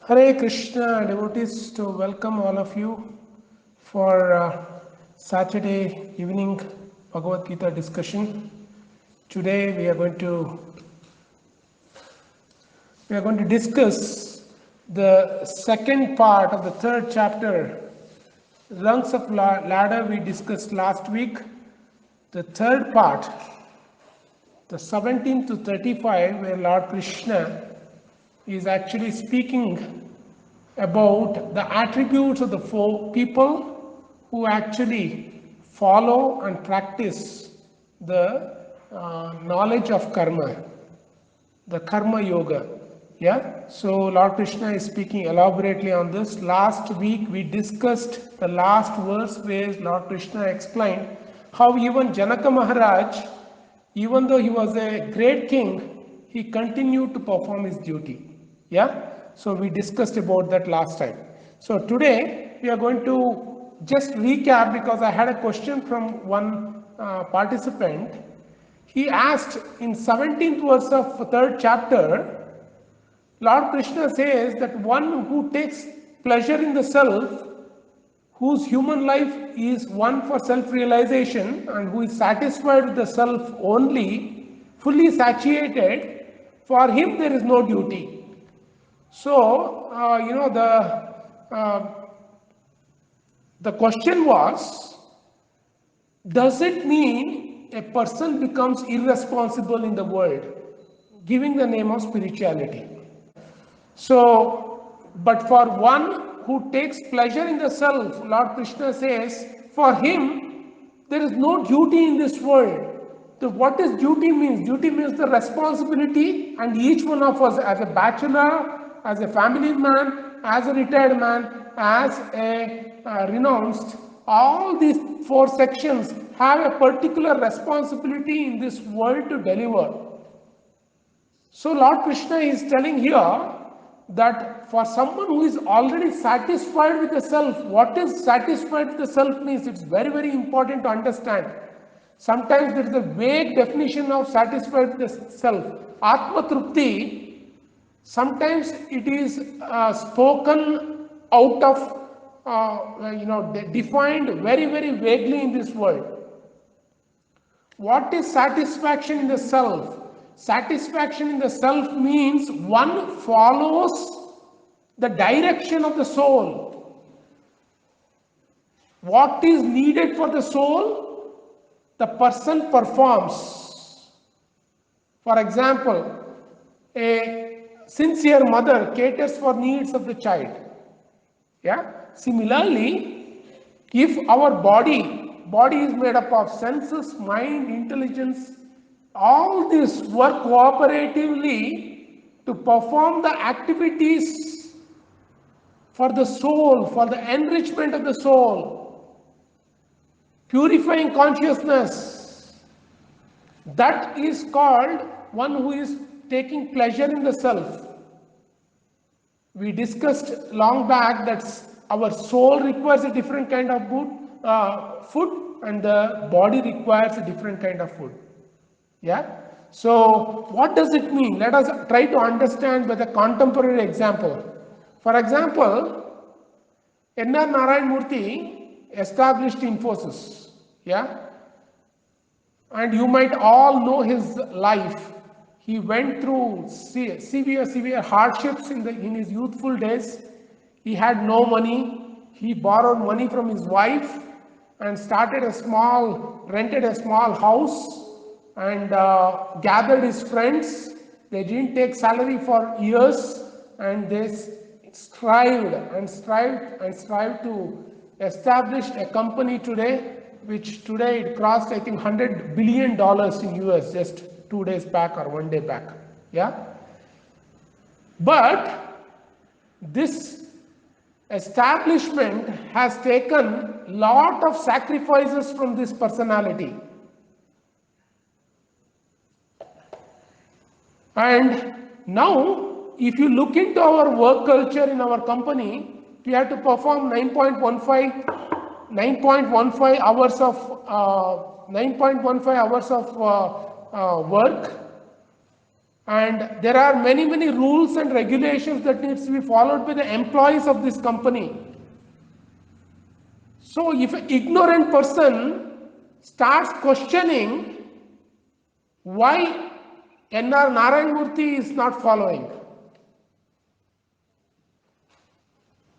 Hare Krishna, devotees, to welcome all of you for Saturday evening Bhagavad Gita discussion. Today we are going to discuss the second part of the third chapter, rungs of ladder we discussed last week. The third part, the 17 to 35, where Lord Krishna is actually speaking about the attributes of the four people who actually follow and practice the knowledge of karma, the karma yoga. Yeah, so Lord Krishna is speaking elaborately on this. Last week we discussed the last verse where Lord Krishna explained how even Janaka Maharaj, even though he was a great king, he continued to perform his duty. Yeah, so we discussed about that last time. So today we are going to just recap, because I had a question from one participant. He asked in 17th verse of third chapter, Lord Krishna says that one who takes pleasure in the self, whose human life is one for self-realization and who is satisfied with the self only, fully satiated, for him there is no duty. So, the question was, does it mean a person becomes irresponsible in the world, giving the name of spirituality? So, but for one who takes pleasure in the self, Lord Krishna says, for him, there is no duty in this world. So what is duty means? Duty means the responsibility, and each one of us, as a bachelor, as a family man, as a retired man, as a renounced, all these four sections have a particular responsibility in this world to deliver. So Lord Krishna is telling here that for someone who is already satisfied with the self, what is satisfied with the self means, it's very, very important to understand. Sometimes there is a vague definition of satisfied with the self. Atma Trupti, sometimes it is spoken out of, defined very, very vaguely in this world. What is satisfaction in the self? Satisfaction in the self means one follows the direction of the soul. What is needed for the soul, the person performs. For example, a sincere mother caters for needs of the child. Yeah. Similarly, if our body is made up of senses, mind, intelligence, all this work cooperatively to perform the activities for the soul, for the enrichment of the soul, purifying consciousness. That is called one who is taking pleasure in the self. We discussed long back that our soul requires a different kind of food, and the body requires a different kind of food. Yeah. So what does it mean? Let us try to understand with a contemporary example. For example, N.R. Narayan Murthy established Infosys. Yeah. And you might all know his life. He went through severe hardships in his youthful days. He had no money. He borrowed money from his wife and rented a small house, and gathered his friends. They didn't take salary for years, and they strived to establish a company today, which today it crossed, I think, $100 billion in US just 2 days back or 1 day back. Yeah. But this establishment has taken lot of sacrifices from this personality. And now, if you look into our work culture in our company, we have to perform 9.15 hours of work, and there are many rules and regulations that needs to be followed by the employees of this company. So if an ignorant person starts questioning why N.R. Narayan Murthy is not following,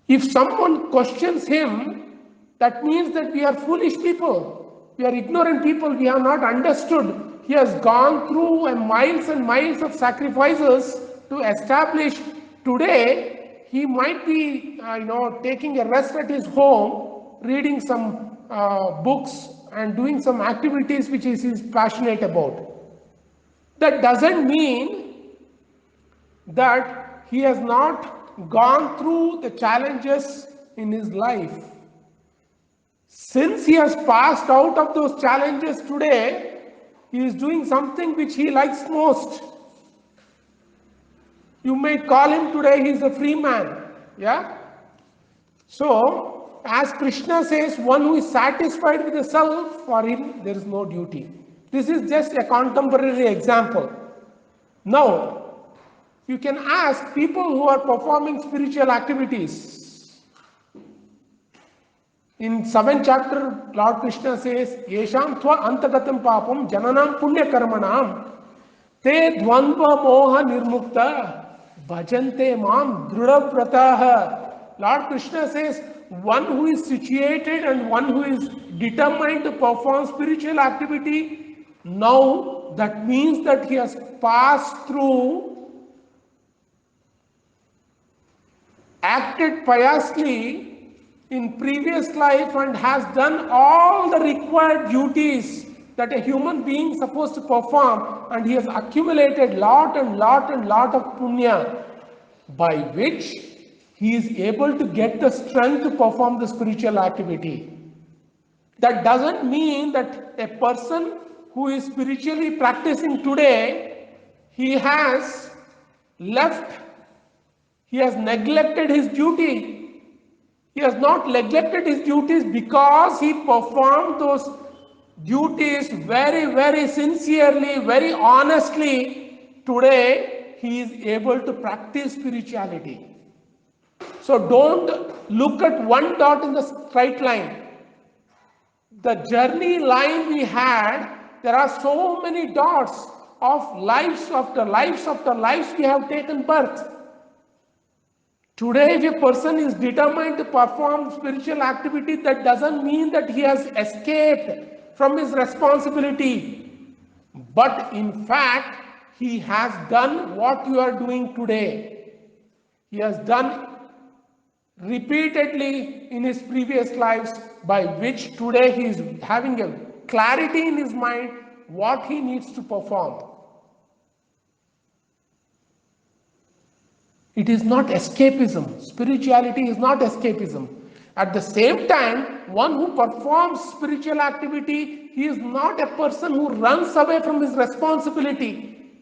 if someone questions him, that means that we are foolish people, we are ignorant people, we have not understood. He has gone through miles and miles of sacrifices to establish. Today he might be taking a rest at his home, reading some books and doing some activities which he is passionate about. That doesn't mean that he has not gone through the challenges in his life. Since he has passed out of those challenges today, he is doing something which he likes most. You may call him today, he is a free man. Yeah? So, as Krishna says, one who is satisfied with the self, for him there is no duty. This is just a contemporary example. Now, you can ask people who are performing spiritual activities. In 7th chapter, Lord Krishna says, Yesham tva antagatam papam jananam punya karmanam te dvandva moha nirmukta bhajante mam drudavratah. Lord Krishna says, one who is situated and one who is determined to perform spiritual activity, now that means that he has passed through, acted piously in previous life and has done all the required duties that a human being is supposed to perform, and he has accumulated lot of punya, by which he is able to get the strength to perform the spiritual activity. That doesn't mean that a person who is spiritually practicing today, he has neglected his duty. He has not neglected his duties because he performed those duties very sincerely, very honestly. Today, he is able to practice spirituality. So don't look at one dot in the straight line. The journey line we had, there are so many dots of lives after lives after lives we have taken birth. Today, if a person is determined to perform spiritual activity, that doesn't mean that he has escaped from his responsibility. But in fact, he has done what you are doing today. He has done repeatedly in his previous lives, by which today he is having a clarity in his mind what he needs to perform. It is not escapism. Spirituality is not escapism. At the same time, one who performs spiritual activity, he is not a person who runs away from his responsibility.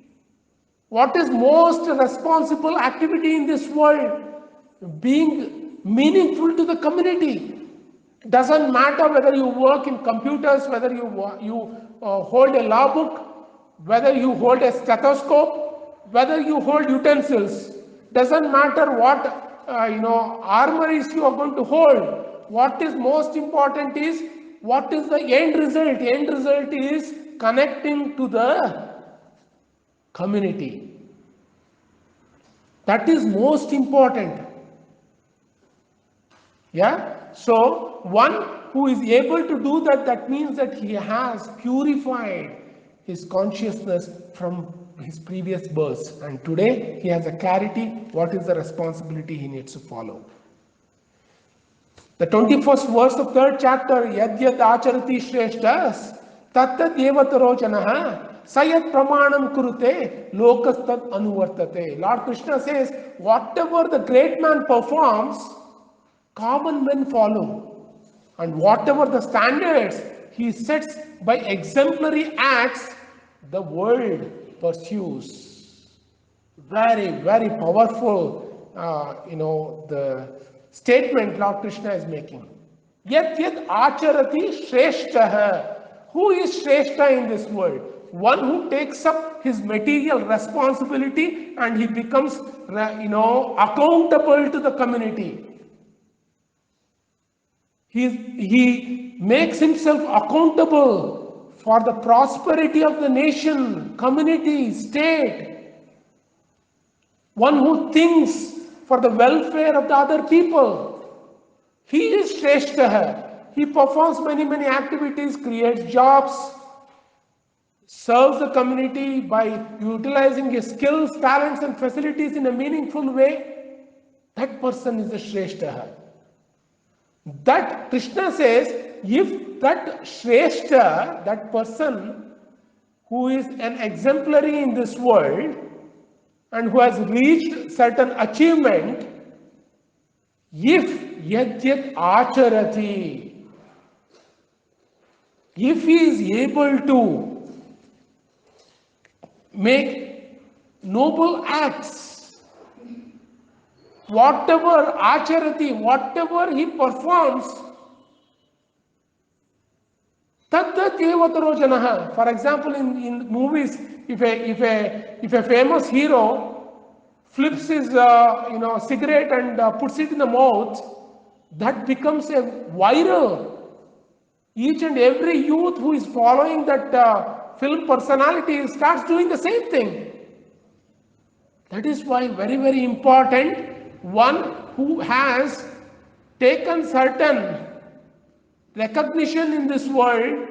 What is most responsible activity in this world? Being meaningful to the community. It doesn't matter whether you work in computers, whether you hold a law book, whether you hold a stethoscope, whether you hold utensils. Doesn't matter what armories you are going to hold. What is most important is what is the end result. The end result is connecting to the community. That is most important. Yeah. So one who is able to do that, that means that he has purified his consciousness from his previous births, and today he has a clarity what is the responsibility he needs to follow. The 21st verse of 3rd chapter, Yadyat acharati shreshtas tattat evatarochanah sayat pramanam kurute lokastat anuvartate. Lord Krishna says, whatever the great man performs, common men follow, and whatever the standards he sets by exemplary acts, the world pursues. Very powerful, the statement Lord Krishna is making. Yat acharati shreshtaha. Who is shreshta in this world? one who takes up his material responsibility and he becomes, accountable to the community. He makes himself accountable for the prosperity of the nation, community, state. One who thinks for the welfare of the other people. He is Shrestha. He performs many activities, creates jobs, serves the community by utilizing his skills, talents and facilities in a meaningful way. That person is a Shrestha. That Krishna says, if that Shrestha, that person who is an exemplary in this world and who has reached certain achievement, if yadyat acharati, if he is able to make noble acts, whatever acharati, whatever he performs, tadat evataro janaha. For example, in movies, if a famous hero flips his cigarette and puts it in the mouth, that becomes a viral. Each and every youth who is following that film personality starts doing the same thing. That is why very important, one who has taken certain recognition in this world,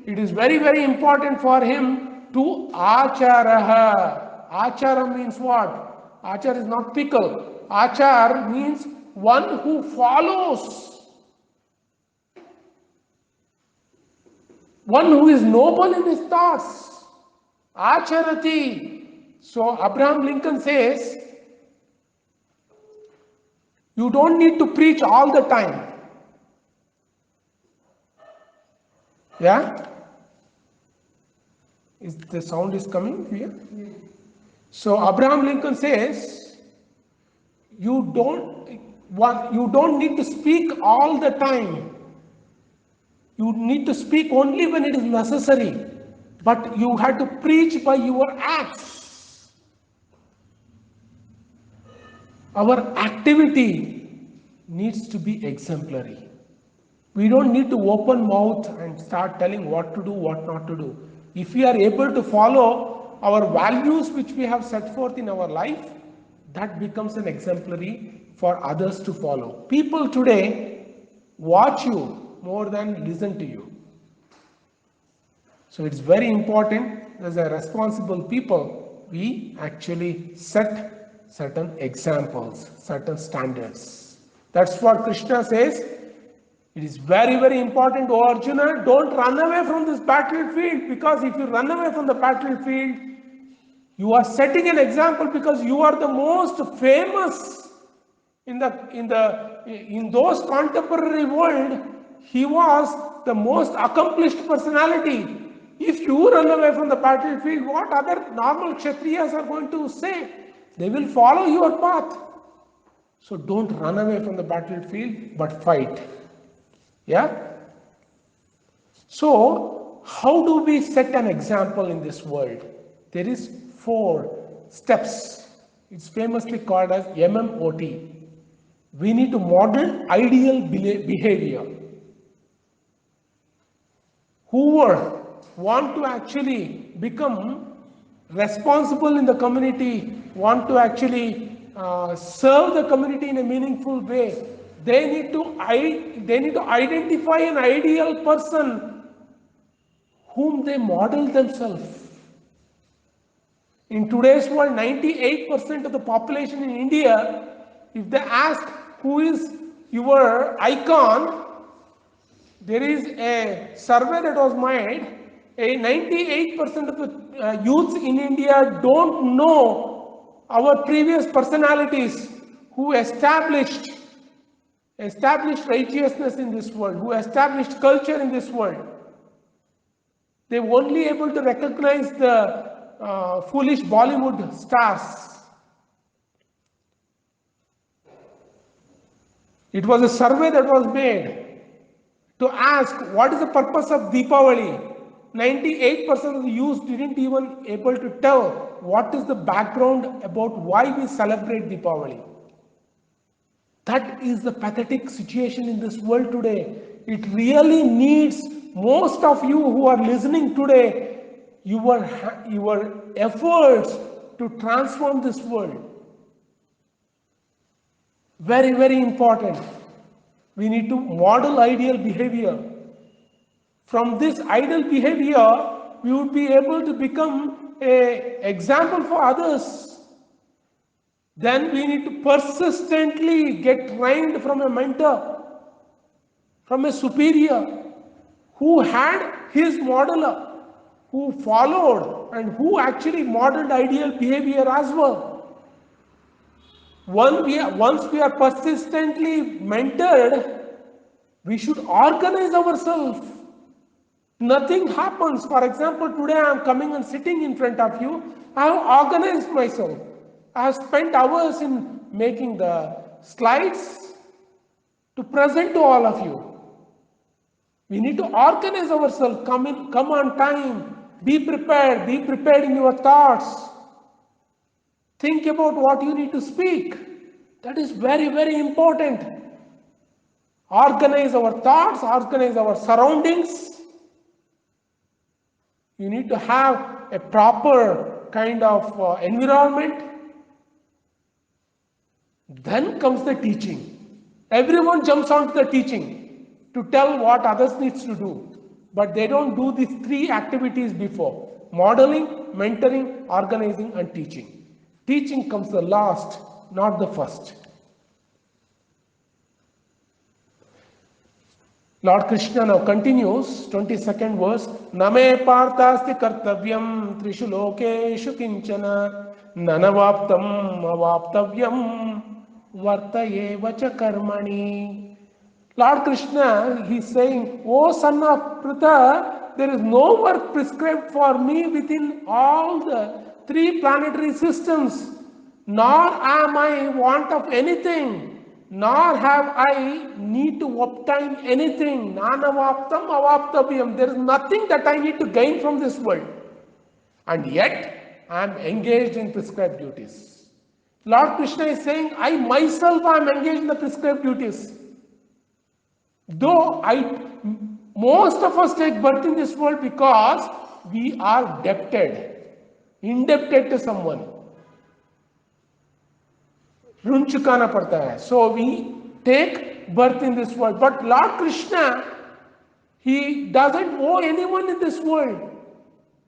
it is very important for him to acharaha. Achara means what? Achar is not pickle. Achar means one who follows. One who is noble in his thoughts. Acharati. So Abraham Lincoln says, you don't need to preach all the time. Yeah? Is the sound is coming here? Yeah. So Abraham Lincoln says, you don't need to speak all the time. You need to speak only when it is necessary. But you have to preach by your acts. Our activity needs to be exemplary. We don't need to open mouth and start telling what to do, what not to do. If we are able to follow our values which we have set forth in our life, that becomes an exemplary for others to follow. People today watch you more than listen to you. So it's very important, as a responsible people, we actually set certain examples, certain standards. That's what Krishna says. It is very important, O Arjuna, don't run away from this battlefield, because if you run away from the battlefield, you are setting an example, because you are the most famous in those contemporary world. He was the most accomplished personality. If you run away from the battlefield, what other normal Kshatriyas are going to say? They will follow your path. So don't run away from the battlefield, but fight. Yeah? So, how do we set an example in this world? There is 4 steps. It's famously called as MMOT. We need to model ideal behavior. Whoever want to actually become responsible in the community, want to actually serve the community in a meaningful way, they need to identify an ideal person whom they model themselves. In today's world, 98% of the population in India, if they ask who is your icon, there is a survey that was made. 98% of the youths in India don't know our previous personalities who established righteousness in this world, who established culture in this world. They were only able to recognize the foolish Bollywood stars. It was a survey that was made to ask what is the purpose of Deepavali. 98% of the youth didn't even able to tell what is the background about why we celebrate Deepavali. That is the pathetic situation in this world today. It really needs most of you who are listening today, your efforts to transform this world. Very, very important. We need to model ideal behavior. From this ideal behavior, we would be able to become an example for others. Then we need to persistently get trained from a mentor, from a superior who had his modeler, who followed and who actually modeled ideal behavior as well. Once we are persistently mentored, we should organize ourselves. Nothing happens. For example, today I am coming and sitting in front of you. I have organized myself. I have spent hours in making the slides to present to all of you. We need to organize ourselves, come on time, be prepared in your thoughts. Think about what you need to speak. That is very, very important. Organize our thoughts, organize our surroundings. You need to have a proper kind of environment. Then comes the teaching. Everyone jumps onto the teaching to tell what others needs to do. But they don't do these three activities before: modeling, mentoring, organizing, and teaching. Teaching comes the last, not the first. Lord Krishna now continues, 22nd verse, Name parthasti kartavyam trishu lokeshu kinchana nanavaptam avaptavyam vartaye cha karmani. Lord Krishna, he is saying, O son of Pritha, there is no work prescribed for me within all the three planetary systems, nor am I want of anything, nor have I need to obtain anything. Nanavaptam avaptavyam. There is nothing that I need to gain from this world. And yet, I am engaged in prescribed duties. Lord Krishna is saying, I myself am engaged in the prescribed duties. Though most of us take birth in this world because we are indebted to someone. ऋण चुकाना पड़ता है. So we take birth in this world. But Lord Krishna, he doesn't owe anyone in this world.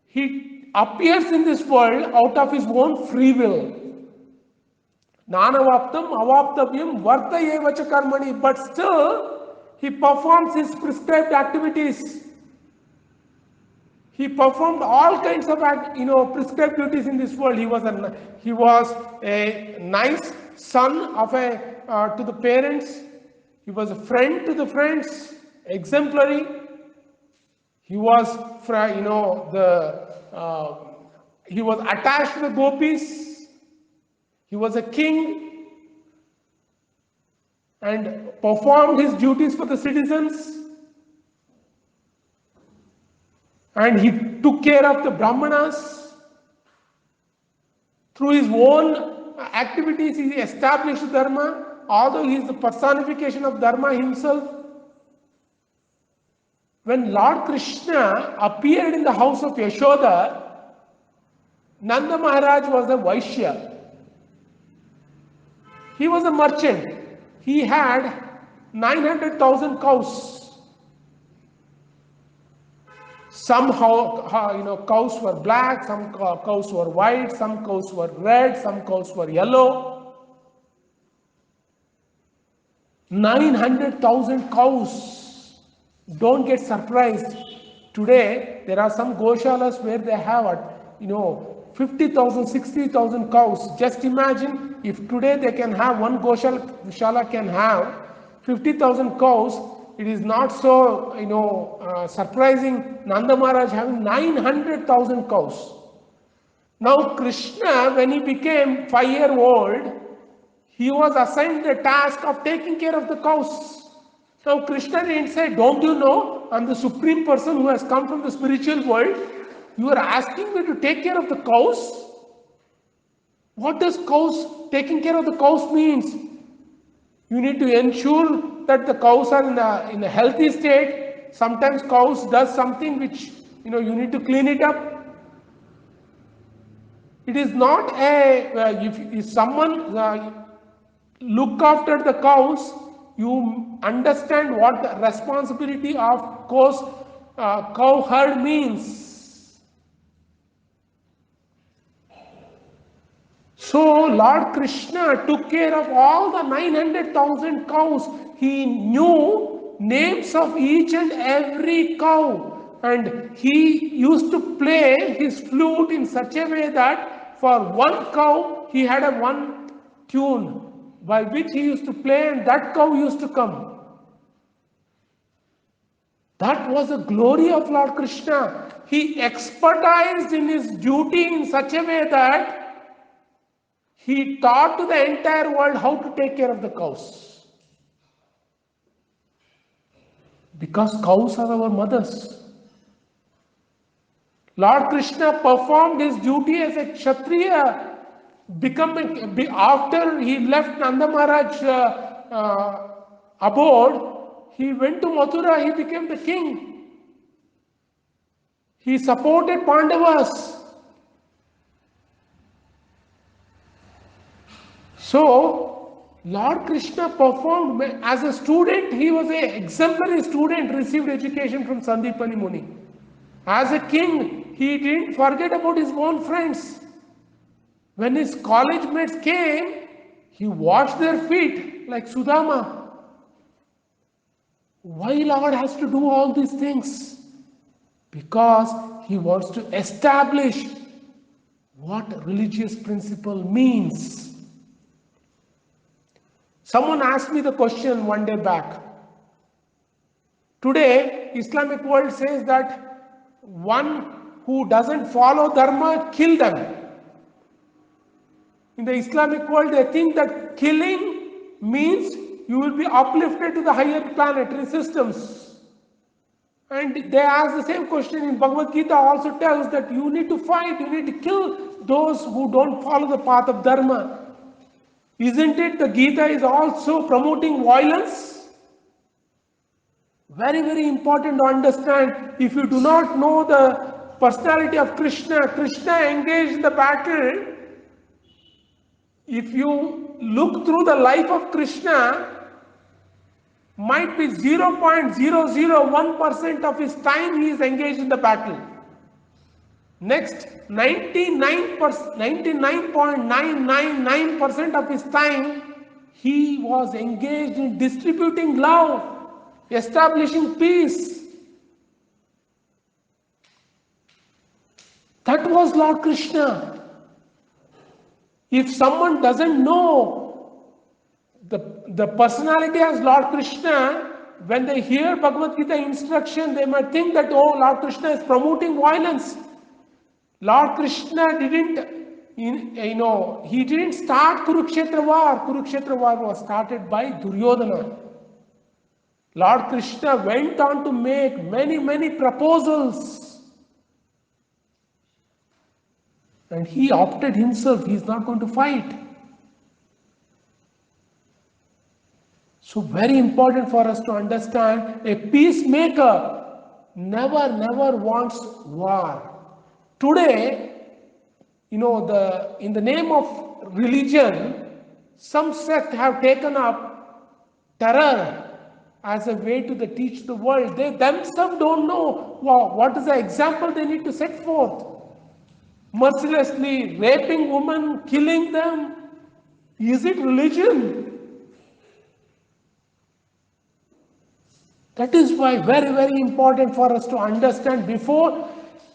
He appears in this world out of his own free will. Nanavaptam avaptavyam vartaye cha karmani. But still, he performs his prescribed activities. He performed all kinds of prescribed duties in this world. He was a nice son of to the parents. He was a friend to the friends, exemplary. He was he was attached to the gopis. He was a king and performed his duties for the citizens. And he took care of the Brahmanas. Through his own activities, he established Dharma, although he is the personification of Dharma himself. When Lord Krishna appeared in the house of Yashoda, Nanda Maharaj was a Vaishya. He was a merchant. He had 900,000 cows. Some cows were black, some cows were white, some cows were red, some cows were yellow. 900,000 cows. Don't get surprised. Today, there are some goshalas where they have 50,000, 60,000 cows. Just imagine if today they can have one goshala can have 50,000 cows. It is not so surprising Nanda Maharaj having 900,000 cows. Now Krishna, when he became 5-year-old, he was assigned the task of taking care of the cows. Now Krishna didn't say, don't you know, I'm the supreme person who has come from the spiritual world. You are asking me to take care of the cows? What does taking care of the cows means? You need to ensure that the cows are in a healthy state. Sometimes cows does something which, you need to clean it up. It is not if someone look after the cows, you understand what the responsibility of cow herd means. So Lord Krishna took care of all the 900,000 cows. He knew names of each and every cow, and he used to play his flute in such a way that for one cow he had a one tune by which he used to play, and that cow used to come. That was the glory of Lord Krishna. He expertised in his duty in such a way that he taught to the entire world how to take care of the cows. Because cows are our mothers. Lord Krishna performed his duty as a Kshatriya, after he left Nanda Maharaj abode. He went to Mathura, he became the king. He supported Pandavas. So, Lord Krishna performed as a student. He was an exemplary student, received education from Sandipani Muni. As a king, he didn't forget about his own friends. When his college mates came, he washed their feet like Sudama. Why Lord has to do all these things? Because he wants to establish what religious principle means. Someone asked me the question one day back. Today, Islamic world says that one who doesn't follow dharma, kill them. In the Islamic world, they think that killing means you will be uplifted to the higher planetary systems. And they ask the same question in Bhagavad Gita, also tells that you need to fight, you need to kill those who don't follow the path of dharma. Isn't it the Gita is also promoting violence? Very, very important to understand. If you do not know the personality of Krishna, Krishna engaged in the battle. If you look through the life of Krishna, might be 0.001% of his time he is engaged in the battle. Next 99.999% of his time he was engaged in distributing love, establishing peace. That was Lord Krishna. If someone doesn't know the personality as Lord Krishna, when they hear Bhagavad Gita instruction, they might think that, oh, Lord Krishna is promoting violence. Lord Krishna didn't, he didn't start Kurukshetra war. Kurukshetra war was started by Duryodhana. Lord Krishna went on to make many, many proposals. And he opted himself, he is not going to fight. So very important for us to understand, a peacemaker never wants war. Today, in the name of religion, some sect have taken up terror as a way to teach the world. They themselves don't know what is the example they need to set forth. Mercilessly raping women, killing them. Is it religion? That is why very, very important for us to understand before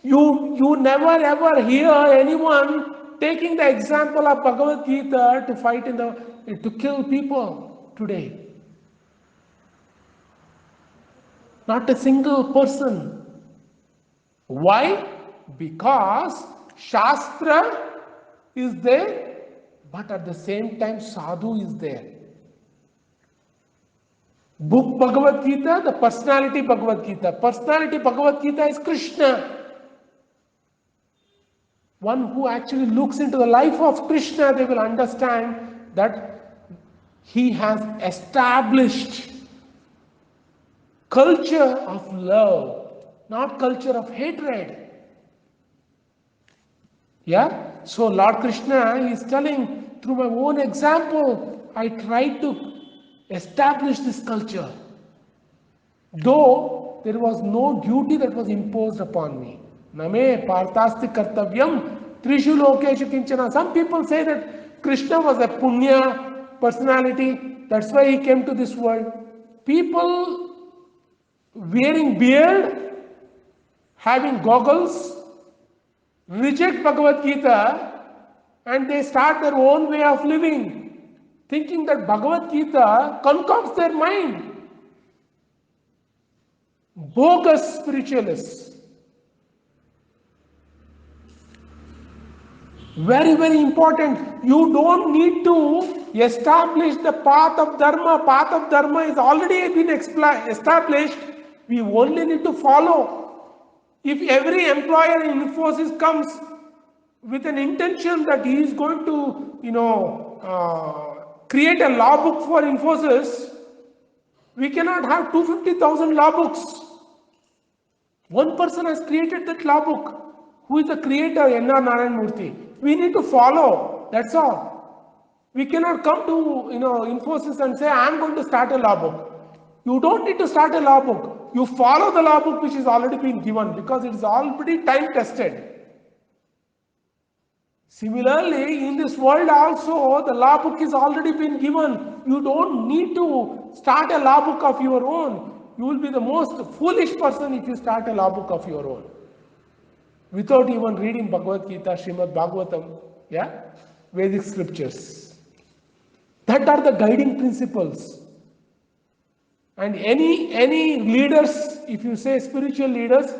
you never ever hear anyone taking the example of Bhagavad Gita to fight to kill people today. Not a single person. Why? Because Shastra is there, but at the same time Sadhu is there. Book Bhagavad Gita, the personality Bhagavad Gita. Personality Bhagavad Gita is Krishna. One who actually looks into the life of Krishna, they will understand that he has established culture of love, not culture of hatred. Yeah? So Lord Krishna is telling, through my own example, I tried to establish this culture. Though there was no duty that was imposed upon me. Name partasti kartavyam trishu lokeshu kinchana. Some people say that Krishna was a punya personality, that's why he came to this world. People wearing beard, having goggles, reject Bhagavad Gita and they start their own way of living, thinking that Bhagavad Gita concocts their mind. Bogus spiritualists. Very, very important. You don't need to establish the path of Dharma. Path of Dharma is already been established. We only need to follow. If every employer in Infosys comes with an intention that he is going to, create a law book for Infosys, we cannot have 250,000 law books. One person has created that law book. Who is the creator? N.R. Narayan Murthy. We need to follow. That's all. We cannot come to Infosys and say, I am going to start a law book. You don't need to start a law book. You follow the law book which is already been given because it is already time tested. Similarly, in this world also, the law book is already been given. You don't need to start a law book of your own. You will be the most foolish person if you start a law book of your own. Without even reading Bhagavad Gita, Srimad Bhagavatam, Vedic scriptures. That are the guiding principles. And any leaders, if you say spiritual leaders,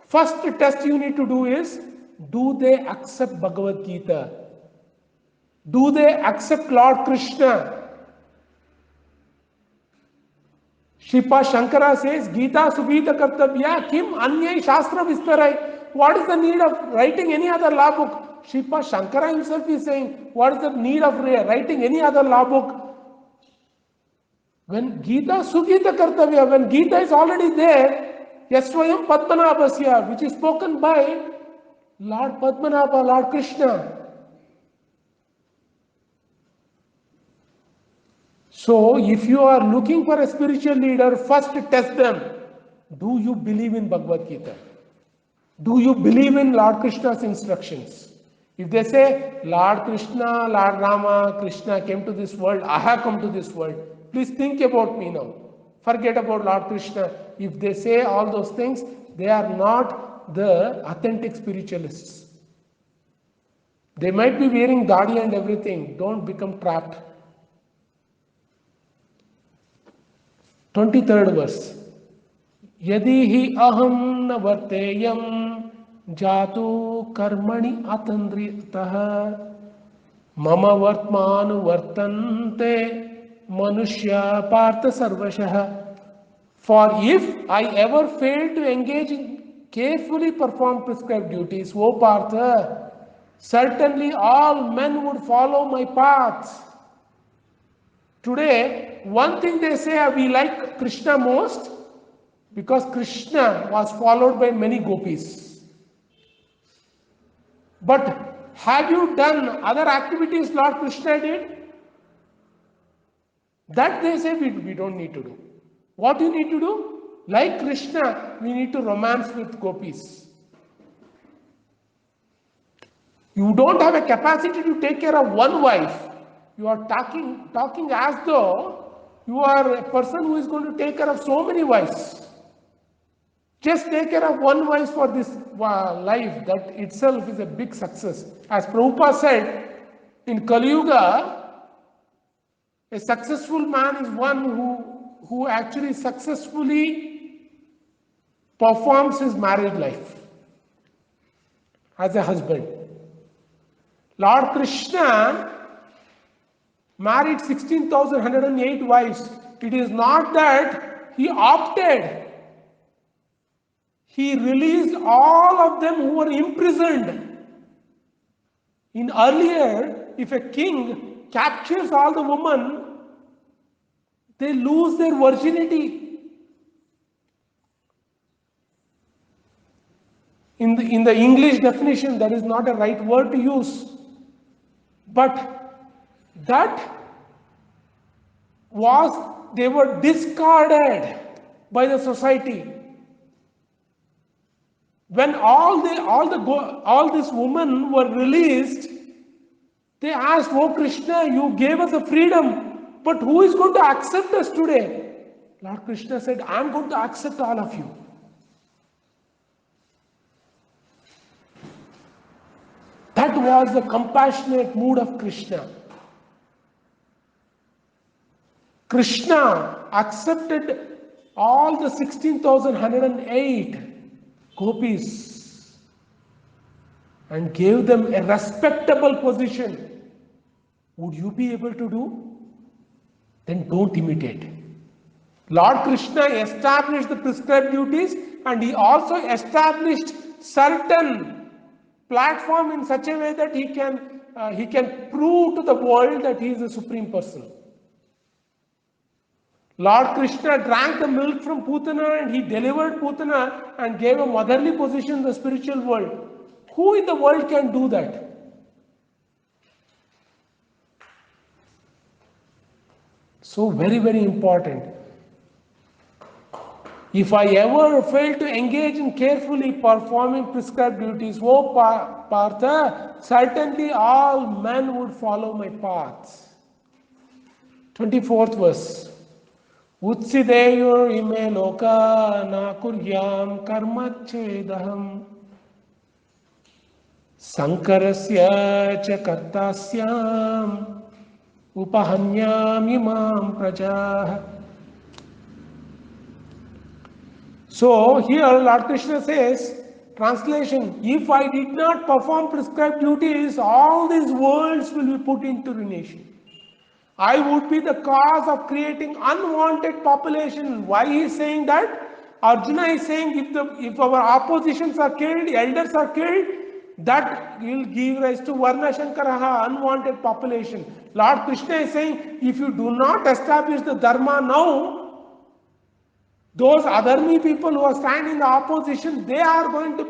first test you need to do is, do they accept Bhagavad Gita? Do they accept Lord Krishna? Shripa Shankara says, Gita Subhita Kartabhya Kim Anyay Shastra Vistarai. What is the need of writing any other law book? Shripa Shankara himself is saying, what is the need of writing any other law book? When Gita Sugita Kartavya, when Gita is already there, Yasvayam Padmanabhasya, which is spoken by Lord Padmanabha, Lord Krishna. So, if you are looking for a spiritual leader, first test them. Do you believe in Bhagavad Gita? Do you believe in Lord Krishna's instructions? If they say, Lord Krishna, Lord Rama, Krishna came to this world, I have come to this world, please think about me now. Forget about Lord Krishna. If they say all those things, they are not the authentic spiritualists. They might be wearing dadi and everything. Don't become trapped. 23rd verse. Yadi hi aham na varteyam jato karmani atandritaha mama vartmanu vartante manushya partha sarvashah. For if I ever fail to engage in carefully perform prescribed duties, O Partha, certainly all men would follow my path. Today, one thing they say, we like Krishna most because Krishna was followed by many gopis. But have you done other activities Lord Krishna did? That they say we don't need to do. What you need to do? Like Krishna, we need to romance with gopis. You don't have a capacity to take care of one wife. You are talking as though you are a person who is going to take care of so many wives. Just take care of one wife for this life. That itself is a big success. As Prabhupada said, in Kali Yuga, a successful man is one who actually successfully performs his married life as a husband. Lord Krishna married 16,108 wives. It is not that he opted. He released all of them who were imprisoned. In earlier, if a king captures all the women, they lose their virginity. In the English definition, that is not a right word to use. But that they were discarded by the society. When all these women were released, they asked, "Oh Krishna, you gave us a freedom, but who is going to accept us today?" Lord Krishna said, "I am going to accept all of you." That was the compassionate mood of Krishna. Krishna accepted all the 16,108 gopis and gave them a respectable position. Would you be able to do? Then don't imitate. Lord Krishna established the prescribed duties, and he also established certain platform in such a way that he can prove to the world that he is a supreme person. Lord Krishna drank the milk from Putana, and he delivered Putana and gave a motherly position in the spiritual world. Who in the world can do that? So very, very important. If I ever fail to engage in carefully performing prescribed duties, O Partha, certainly all men would follow my paths. 24th verse. Utsideyur ime loka na kuryam karma chedaham sankarasya cha kartasyam upahanyam imam prajah. So here Lord Krishna says, translation, if I did not perform prescribed duties, all these worlds will be put into ruination. I would be the cause of creating unwanted population. Why he is saying that? Arjuna is saying if our oppositions are killed, elders are killed, that will give rise to Varna Shankaraha, unwanted population. Lord Krishna is saying, if you do not establish the Dharma now, those adharmi people who are standing in the opposition, they are going to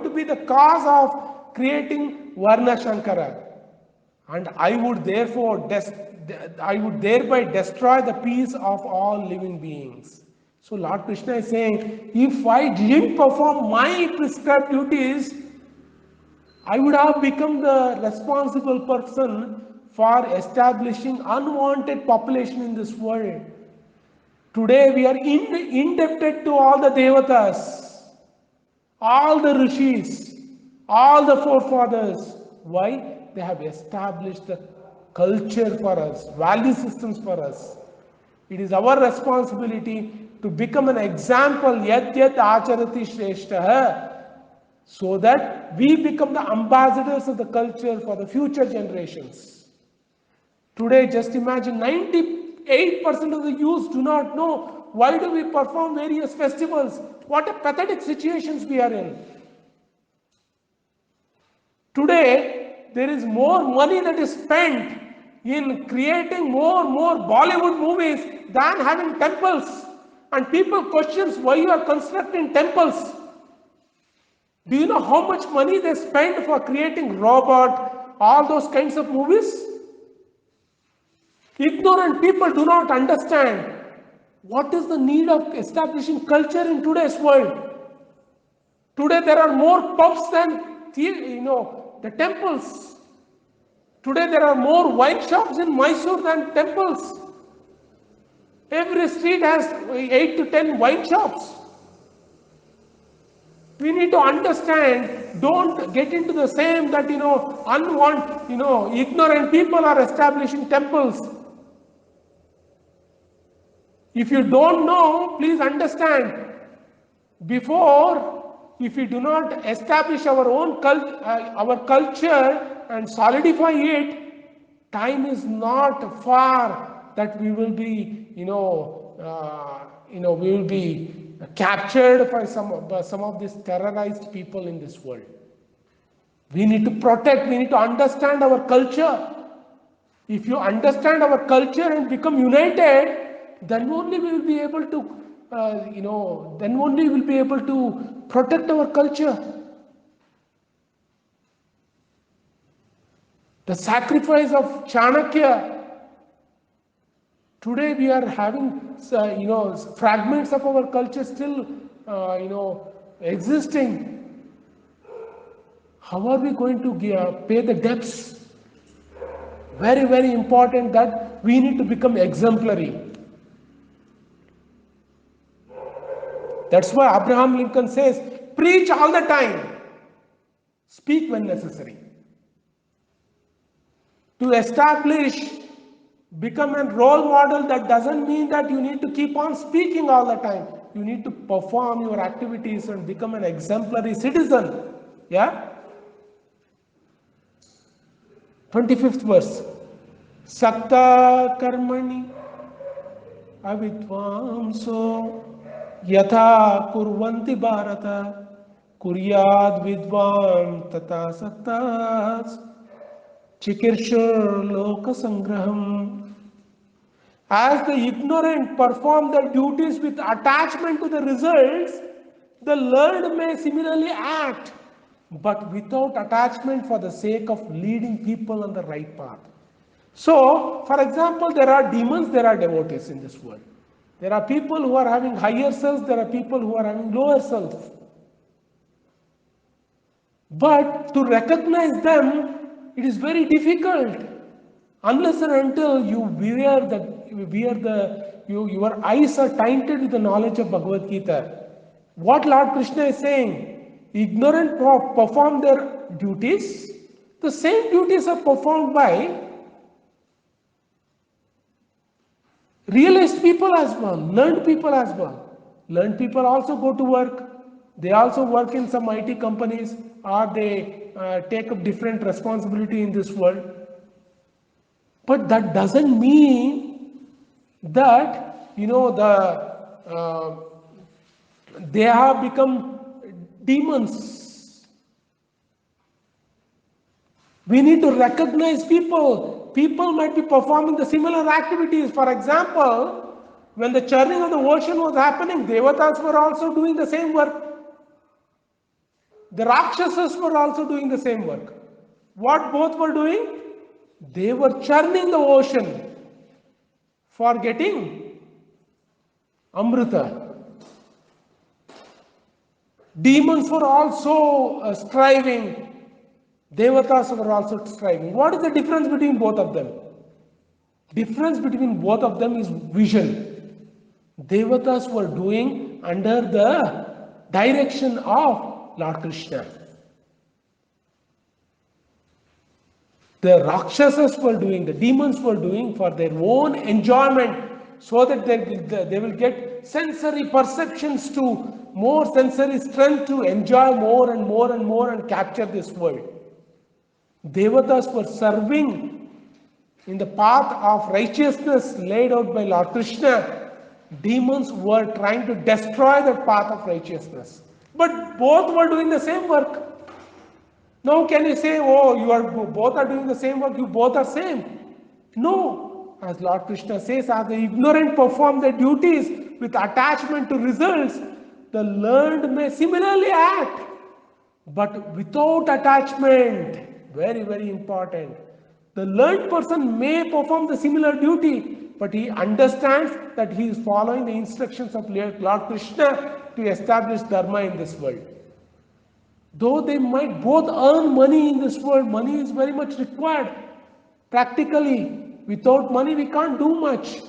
be the cause of creating Varna Shankara. And I would thereby destroy the peace of all living beings. So Lord Krishna is saying, if I didn't perform my prescribed duties, I would have become the responsible person for establishing unwanted population in this world. Today we are indebted to all the devatas, all the rishis, all the forefathers. Why? They have established the culture for us, value systems for us. It is our responsibility to become an example, yat yat acharati shrestha, so that we become the ambassadors of the culture for the future generations. Today, just imagine 98% of the youth do not know why do we perform various festivals. What a pathetic situations we are in. Today, there is more money that is spent in creating more Bollywood movies than having temples. And people questions why you are constructing temples. Do you know how much money they spend for creating robot, all those kinds of movies? Ignorant people do not understand what is the need of establishing culture in today's world. Today there are more pubs than the temples. Today there are more wine shops in Mysore than temples. Every street has 8 to 10 wine shops. We need to understand, don't get into the same that, ignorant people are establishing temples. If you don't know, please understand, if we do not establish our own our culture and solidify it, Time is not far that we will be, we will be captured by some of these terrorized people in this world. We need to protect, we need to understand our culture. If you understand our culture and become united, then only we will be able to, then only we will be able to protect our culture. The sacrifice of Chanakya. Today we are having, fragments of our culture still, existing. How are we going to pay the debts? Very, very important that we need to become exemplary. That's why Abraham Lincoln says, preach all the time, speak when necessary. To establish, become a role model, that doesn't mean that you need to keep on speaking all the time. You need to perform your activities and become an exemplary citizen. Yeah? 25th verse. Sakta karmani avidvamso yatha kurvanti bharata kuryad vidvan tata saktas chikirshur loka sangraham. As the ignorant perform their duties with attachment to the results, the learned may similarly act, but without attachment for the sake of leading people on the right path. So, for example, there are demons, there are devotees in this world. There are people who are having higher selves, there are people who are having lower selves. But to recognize them, it is very difficult unless and until you your eyes are tainted with the knowledge of Bhagavad Gita. What Lord Krishna is saying, ignorant perform their duties, the same duties are performed by realized people as well, learned people as well. Learned people also go to work. They also work in some IT companies, or they take up different responsibility in this world. But that doesn't mean that, they have become demons. We need to recognize people. People might be performing the similar activities. For example, when the churning of the ocean was happening, Devatas were also doing the same work. The Rakshasas were also doing the same work. What both were doing? They were churning the ocean for getting Amrita. Demons were also striving. Devatas were also striving. What is the difference between both of them? Difference between both of them is vision. Devatas were doing under the direction of Lord Krishna. The Rakshasas were doing, the demons were doing for their own enjoyment, so that they will get sensory perceptions to more sensory strength to enjoy more and more and more and capture this world. Devatas were serving in the path of righteousness laid out by Lord Krishna. Demons were trying to destroy the path of righteousness. But both were doing the same work. Now can you say, oh, both are doing the same work, you both are same? No. As Lord Krishna says, as the ignorant perform their duties with attachment to results, the learned may similarly act, but without attachment. Very, very important. The learned person may perform the similar duty, but he understands that he is following the instructions of Lord Krishna to establish dharma in this world. Though they might both earn money in this world, money is very much required. Practically, without money we can't do much.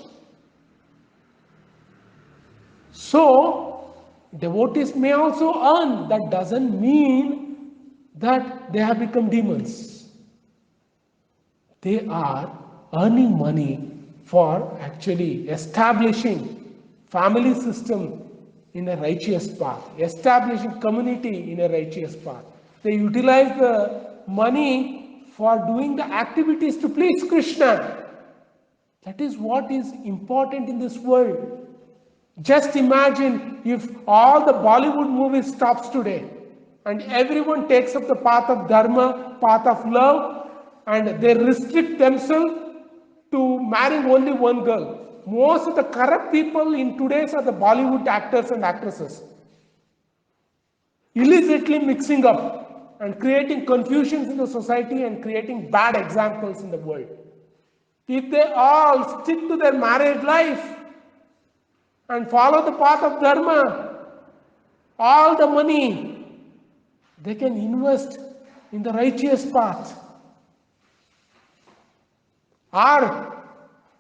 So, devotees may also earn. That doesn't mean that they have become demons. They are earning money for actually establishing family system in a righteous path, establishing community in a righteous path. They utilize the money for doing the activities to please Krishna. That is what is important in this world. Just imagine if all the Bollywood movies stops today and everyone takes up the path of dharma, path of love, and they restrict themselves to marrying only one girl. Most of the corrupt people in today's are the Bollywood actors and actresses. Illicitly mixing up and creating confusions in the society and creating bad examples in the world. If they all stick to their marriage life and follow the path of dharma, all the money they can invest in the righteous path. Or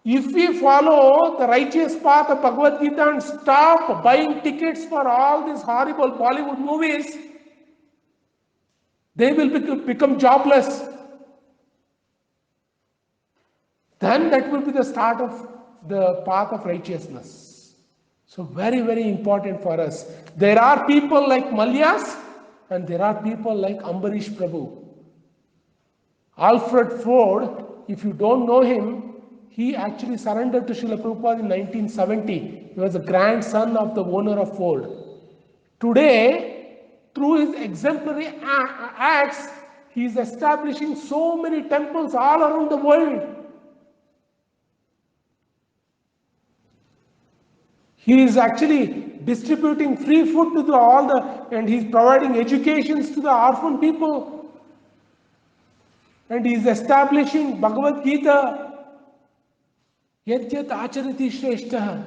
if we follow the righteous path of Bhagavad Gita and stop buying tickets for all these horrible Bollywood movies, they will become jobless. Then that will be the start of the path of righteousness. So very, very important for us. There are people like Malyas and there are people like Ambarish Prabhu. Alfred Ford, if you don't know him, he actually surrendered to Srila Prabhupada in 1970. He was the grandson of the owner of Ford. Today, through his exemplary acts, he is establishing so many temples all around the world. He is actually distributing free food to and he's providing educations to the orphan people. And he is establishing Bhagavad Gita. Yat yat acharati shreshtaha.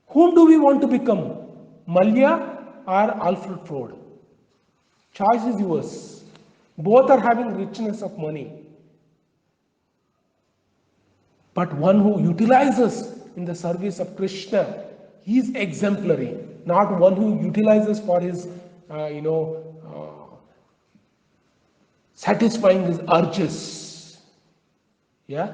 Whom do we want to become? Malya or Alfred Ford? Choice is yours. Both are having richness of money. But one who utilizes in the service of Krishna, he is exemplary, not one who utilizes for his, satisfying his urges. Yeah?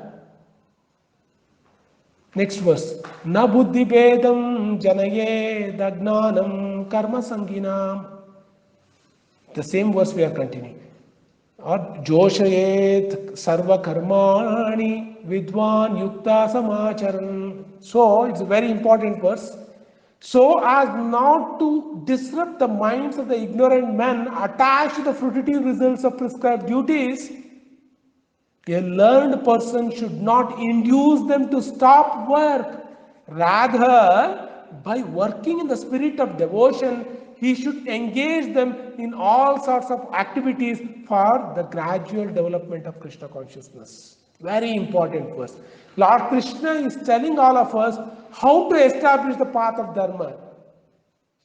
Next verse. Na buddhi bedam janaye dagnanam karma sanginam. The same verse we are continuing. Or joshayet sarva karmani vidwan yukta samacharan. So it's a very important verse. So as not to disrupt the minds of the ignorant men attached to the fruitive results of prescribed duties, a learned person should not induce them to stop work. Rather, by working in the spirit of devotion, he should engage them in all sorts of activities for the gradual development of Krishna consciousness. Very important verse. Lord Krishna is telling all of us how to establish the path of dharma.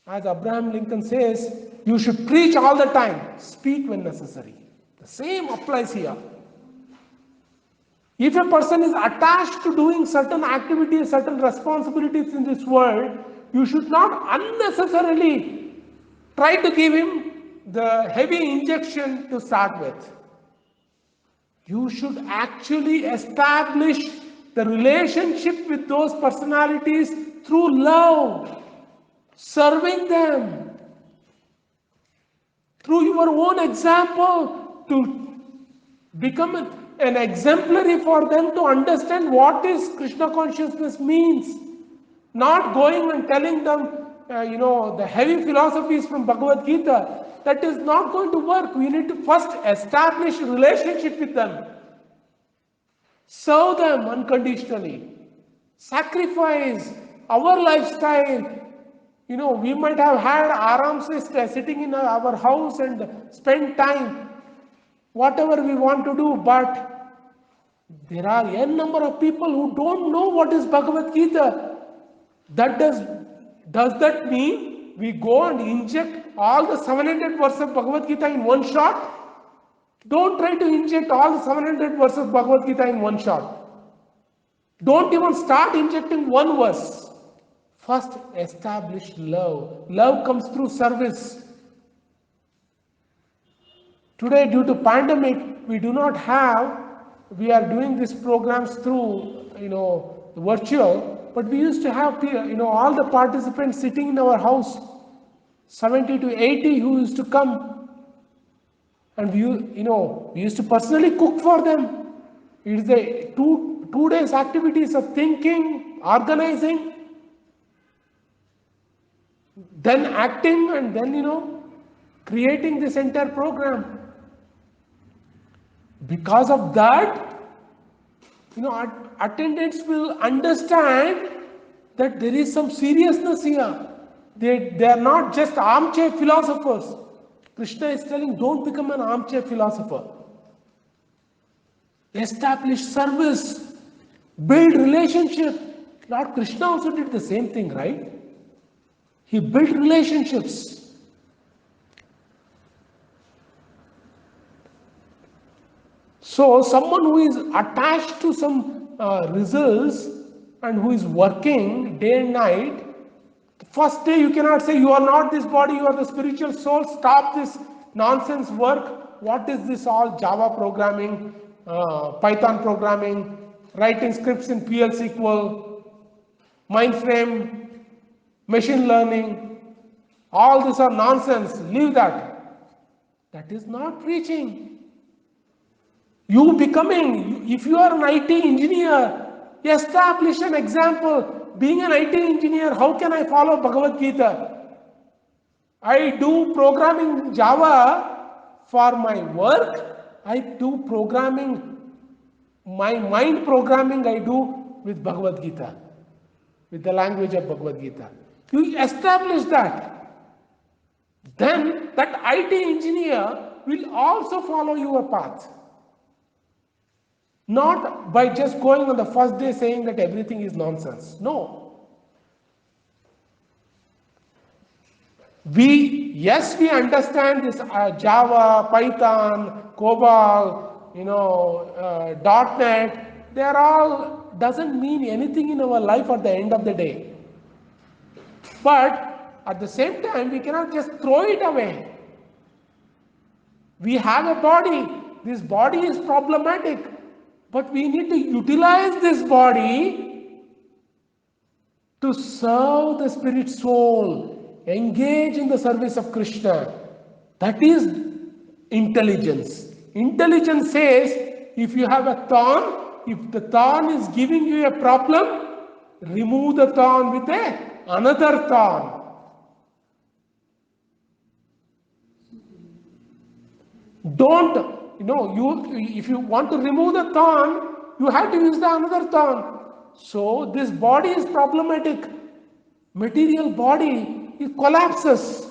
As Abraham Lincoln says, you should preach all the time, speak when necessary. The same applies here. If a person is attached to doing certain activities, certain responsibilities in this world, you should not unnecessarily try to give him the heavy injection to start with. You should actually establish the relationship with those personalities through love, serving them, through your own example, to become an exemplary for them to understand what is Krishna consciousness means. Not going and telling them, the heavy philosophies from Bhagavad Gita. That is not going to work. We need to first establish a relationship with them. Serve them unconditionally. Sacrifice our lifestyle. We might have had aram se sitting in our house and spend time, whatever we want to do, but there are n number of people who don't know what is Bhagavad Gita. Does that mean we go and inject all the 700 verses of Bhagavad Gita in one shot? Don't try to inject all the 700 verses of Bhagavad Gita in one shot. Don't even start injecting one verse. First, establish love. Love comes through service. Today, due to pandemic, we are doing these programs through, virtual, but we used to have, all the participants sitting in our house, 70 to 80 who used to come, and we used to personally cook for them. It is the two days activities of thinking, organizing, then acting, and then creating this entire program. Because of that, attendants will understand that there is some seriousness here. They are not just armchair philosophers. Krishna is telling, don't become an armchair philosopher. Establish service, build relationship. Lord Krishna also did the same thing, right? He built relationships. So someone who is attached to some results and who is working day and night, the first day you cannot say, you are not this body, you are the spiritual soul, stop this nonsense work. What is this all Java programming, Python programming, writing scripts in PL SQL, mainframe, machine learning, all these are nonsense, leave that. That is not preaching. You becoming, if you are an IT engineer, establish an example. Being an IT engineer, how can I follow Bhagavad Gita? I do programming in Java for my work. I do programming, my mind programming I do with Bhagavad Gita, with the language of Bhagavad Gita. You establish that. Then that IT engineer will also follow your path. Not by just going on the first day saying that everything is nonsense. No. We understand this Java, Python, COBOL, .NET. They are all doesn't mean anything in our life at the end of the day. But at the same time, we cannot just throw it away. We have a body. This body is problematic. But we need to utilize this body to serve the spirit soul, engage in the service of Krishna. That is intelligence. Intelligence says, if you have a thorn, if the thorn is giving you a problem, remove the thorn with another thorn. Don't. If you want to remove the thorn, you have to use the another thorn. So this body is problematic. Material body, it collapses.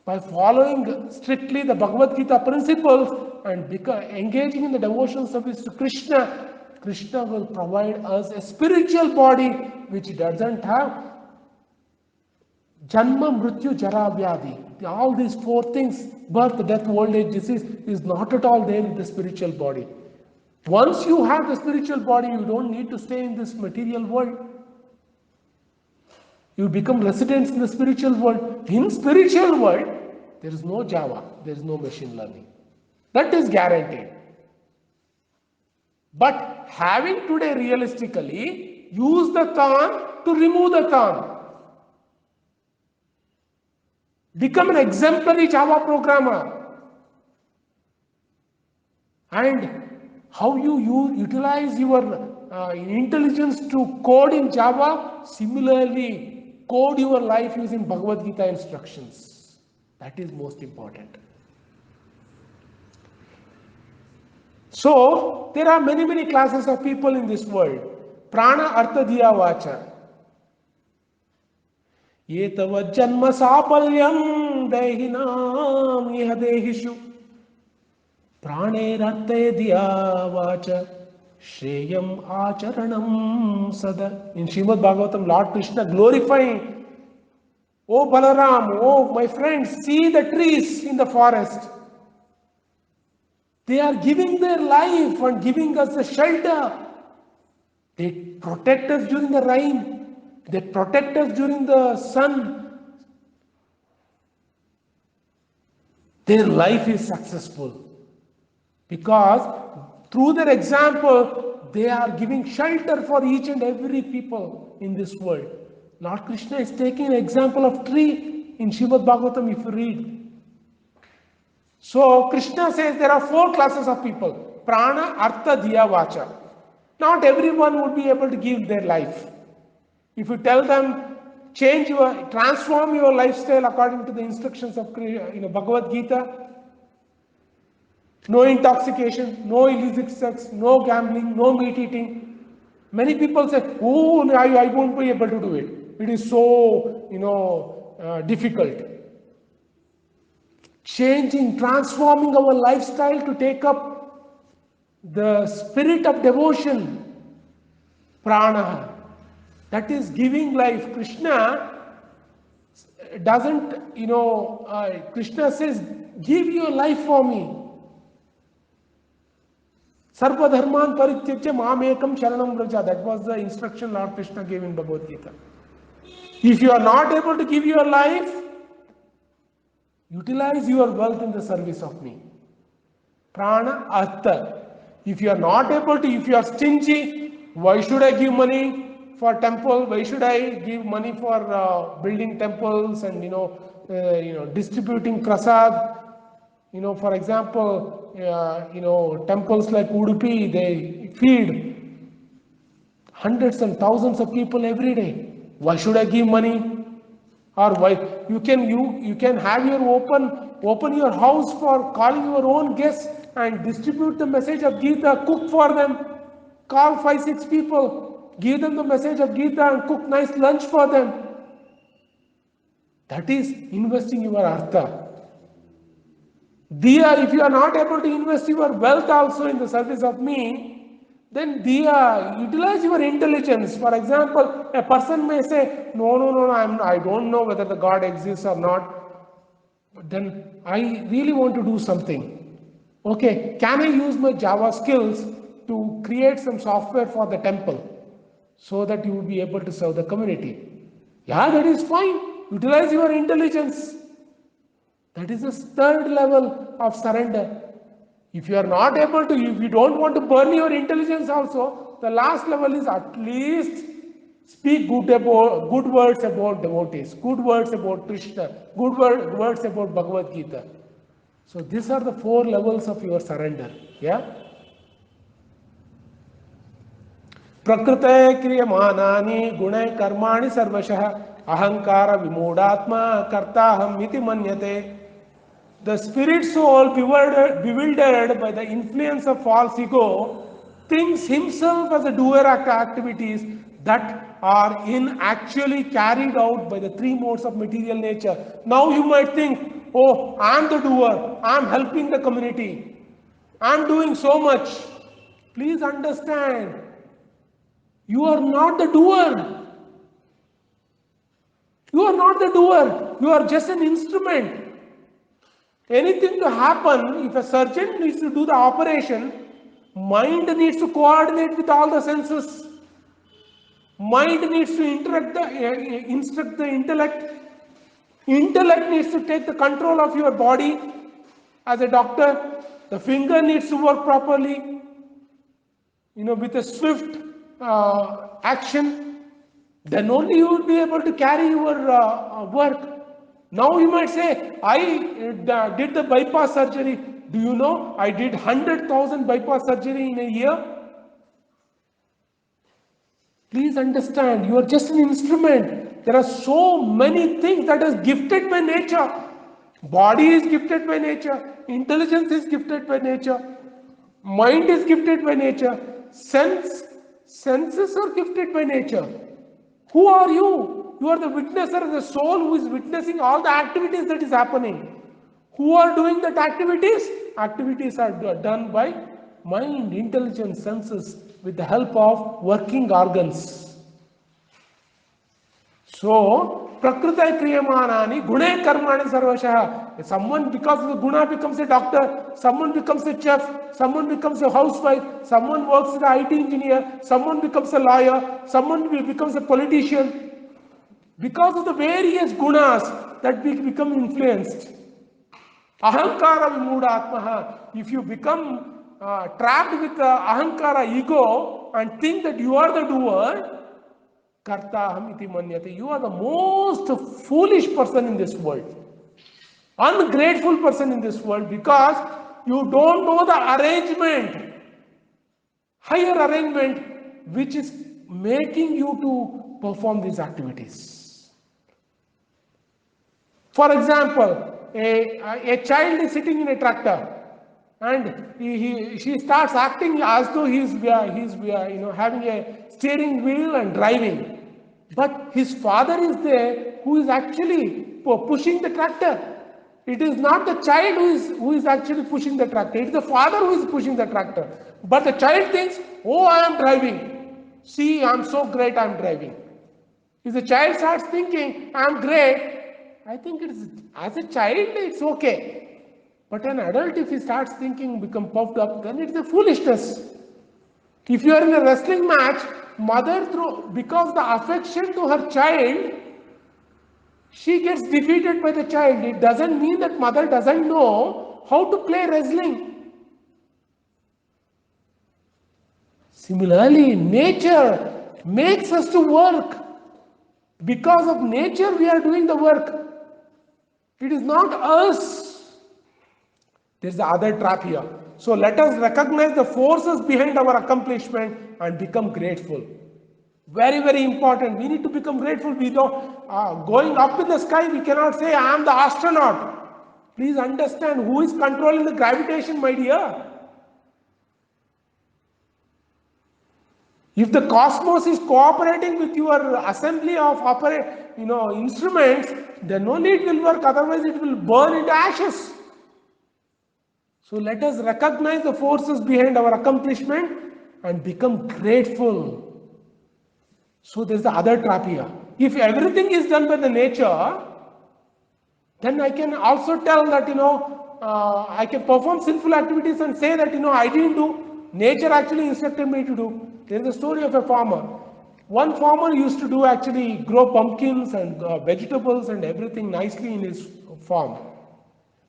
By following strictly the Bhagavad Gita principles and engaging in the devotional service to Krishna, Krishna will provide us a spiritual body which doesn't have Janma, Mrityu, Jara, Vyadhi. All these four things, birth, death, old age, disease, is not at all there in the spiritual body. Once you have the spiritual body, you don't need to stay in this material world. You become residents in the spiritual world. In spiritual world, there is no Java, there is no machine learning. That is guaranteed. But having today realistically, use the thorn to remove the thorn. Become an exemplary Java programmer. And how you utilize your intelligence to code in Java, similarly code your life using Bhagavad Gita instructions. That is most important. So there are many classes of people in this world. Prana Artha Diya Vacha. Ye tava janma sapalyam dehinam iha dehishu prane ratte diya vacha shreyam acharanam sada. In Srimad Bhagavatam, Lord Krishna glorifying, oh Balaram, oh my friends, see the trees in the forest. They are giving their life and giving us a shelter. They protect us during the rain. They protect us during the sun. Their life is successful because through their example, they are giving shelter for each and every people in this world. Lord Krishna is taking an example of tree in Srimad Bhagavatam if you read. So Krishna says there are four classes of people: prana, artha, dhiya, vacha. Not everyone would be able to give their life. If you tell them transform your lifestyle according to the instructions of Bhagavad Gita, no intoxication, no illicit sex, no gambling, no meat eating. Many people say, "Oh, I won't be able to do it. It is so difficult." Transforming our lifestyle to take up the spirit of devotion, prana, that is giving life. Krishna doesn't, Krishna says, give your life for me. Sarva dharman parityajya mam ekam sharanam vraja. That was the instruction Lord Krishna gave in Bhagavad Gita. If you are not able to give your life, utilize your wealth in the service of me. Prana, artha. If you are not able to, if you are stingy, why should I give money for temple? Why should I give money for building temples and distributing prasad? For example, temples like Udupi, they feed hundreds and thousands of people every day. Why should I give money? Or why you can have your open your house for calling your own guests and distribute the message of Gita, cook for them, call 5-6 people, give them the message of Gita and cook nice lunch for them. That is investing your artha. Diya, if you are not able to invest your wealth also in the service of me, then Diya, utilize your intelligence. For example, a person may say, no, I don't know whether the God exists or not. But then I really want to do something. Okay, can I use my Java skills to create some software for the temple so that you will be able to serve the community? Yeah, that is fine. Utilize your intelligence. That is the third level of surrender. If you are not able to, if you don't want to burn your intelligence also, the last level is at least speak good words about devotees, good words about Krishna, words about Bhagavad Gita. So these are the four levels of your surrender. Yeah. प्रकृते क्रियमाणानि गुणे कर्माणि सर्वशः अहंकार विमूढ़ात्मा कर्ताहम् इति मन्यते. The spirit soul, bewildered by the influence of false ego, thinks himself as a doer of activities that are actually carried out by the three modes of material nature. Now you might think, oh, I am the doer, I am helping the community, I am doing so much. Please understand, you are not the doer. You are not the doer, you are just an instrument. Anything to happen, if a surgeon needs to do the operation, mind needs to coordinate with all the senses. Mind needs to instruct the intellect. Intellect needs to take the control of your body. As a doctor, the finger needs to work properly, with a swift action. Then only you will be able to carry your work. Now you might say, I did the bypass surgery. Do you know I did 100,000 bypass surgery in a year? Please understand, you are just an instrument. There are so many things that is gifted by nature. Body is gifted by nature. Intelligence is gifted by nature. Mind is gifted by nature. Senses are gifted by nature. Who are you? You are the witnesser, the soul who is witnessing all the activities that is happening. Who are doing that activities? Activities are done by mind, intelligence, senses with the help of working organs. So, prakriti kriyamanani gune karmani sarvashah. Someone, because of the guna, becomes a doctor, someone becomes a chef, someone becomes a housewife, someone works as an IT engineer, someone becomes a lawyer, someone becomes a politician. Because of the various gunas that we become influenced. Ahankara vimudhatmaha. If you become trapped with ahankara, ego, and think that you are the doer, kartaham iti manyate. You are the most foolish person in this world. ungrateful person in this world, because you don't know the arrangement, higher arrangement, which is making you to perform these activities. For example, a child is sitting in a tractor, and she starts acting as though he's having a steering wheel and driving. But his father is there who is actually pushing the tractor. It is not the child who is actually pushing the tractor. It is the father who is pushing the tractor. But the child thinks, oh, I am driving. See, I am so great, I am driving. If the child starts thinking, I am great, I think it's, as a child, it's okay. But an adult, if he starts thinking, become puffed up, then it's a foolishness. If you are in a wrestling match, mother, because the affection to her child, she gets defeated by the child. It doesn't mean that mother doesn't know how to play wrestling. Similarly, nature makes us to work. Because of nature, we are doing the work. It is not us. There is the other trap here. So let us recognize the forces behind our accomplishment and become grateful. Very, very important. We need to become grateful. We don't, going up in the sky, we cannot say, I am the astronaut. Please understand who is controlling the gravitation, my dear. If the cosmos is cooperating with your assembly of instruments, then only it will work. Otherwise, it will burn into ashes. So let us recognize the forces behind our accomplishment and become grateful. So there's the other trap here. If everything is done by the nature, then I can also tell that, I can perform sinful activities and say that, I didn't do. Nature actually instructed me to do. There is a story of a farmer. One farmer used to actually grow pumpkins and vegetables and everything nicely in his farm.